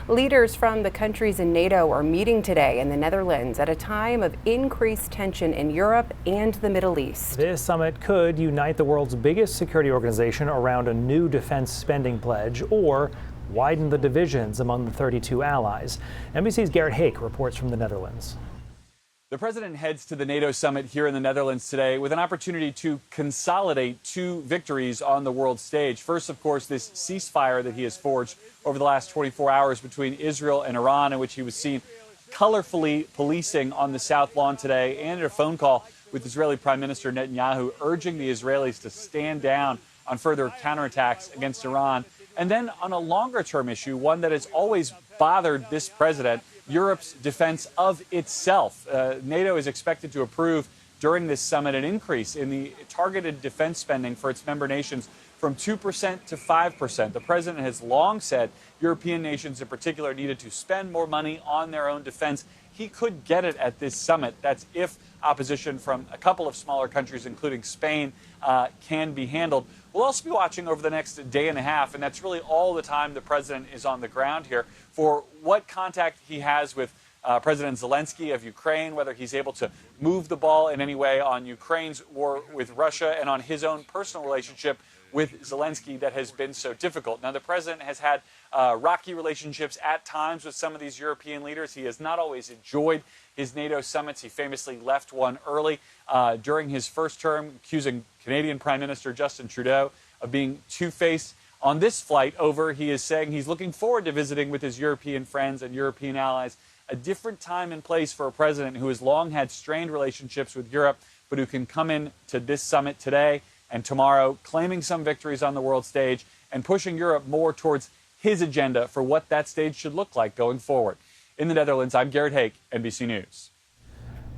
Leaders from the countries in NATO are meeting today in the Netherlands at a time of increased tension in Europe and the Middle East. This summit could unite the world's biggest security organization around a new defense spending pledge or widen the divisions among the 32 allies. NBC's Garrett Hake reports from the Netherlands. The president heads to the NATO summit here in the Netherlands today with an opportunity to consolidate two victories on the world stage. First, of course, this ceasefire that he has forged over the last 24 hours between Israel and Iran, in which he was seen colorfully policing on the South Lawn today, and at a phone call with Israeli Prime Minister Netanyahu, urging the Israelis to stand down on further counterattacks against Iran. And then on a longer-term issue, one that has always bothered this president, Europe's defense of itself. NATO is expected to approve during this summit an increase in the targeted defense spending for its member nations from 2% to 5%. The president has long said European nations in particular needed to spend more money on their own defense. He could get it at this summit. That's if opposition from a couple of smaller countries, including Spain, can be handled. We'll also be watching over the next day and a half, and that's really all the time the president is on the ground here, for what contact he has with President Zelensky of Ukraine, whether he's able to move the ball in any way on Ukraine's war with Russia and on his own personal relationship with Zelensky that has been so difficult. Now, the president has had rocky relationships at times with some of these European leaders. He has not always enjoyed his NATO summits. He famously left one early during his first term, accusing Canadian Prime Minister Justin Trudeau of being two-faced. On this flight over, he is saying he's looking forward to visiting with his European friends and European allies. A different time and place for a president who has long had strained relationships with Europe, but who can come in to this summit today and tomorrow, claiming some victories on the world stage and pushing Europe more towards his agenda for what that stage should look like going forward. In the Netherlands, I'm Garrett Hake, NBC News.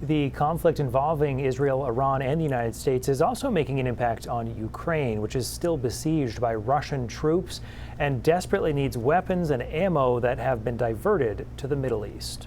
The conflict involving Israel, Iran, and the United States is also making an impact on Ukraine, which is still besieged by Russian troops and desperately needs weapons and ammo that have been diverted to the Middle East.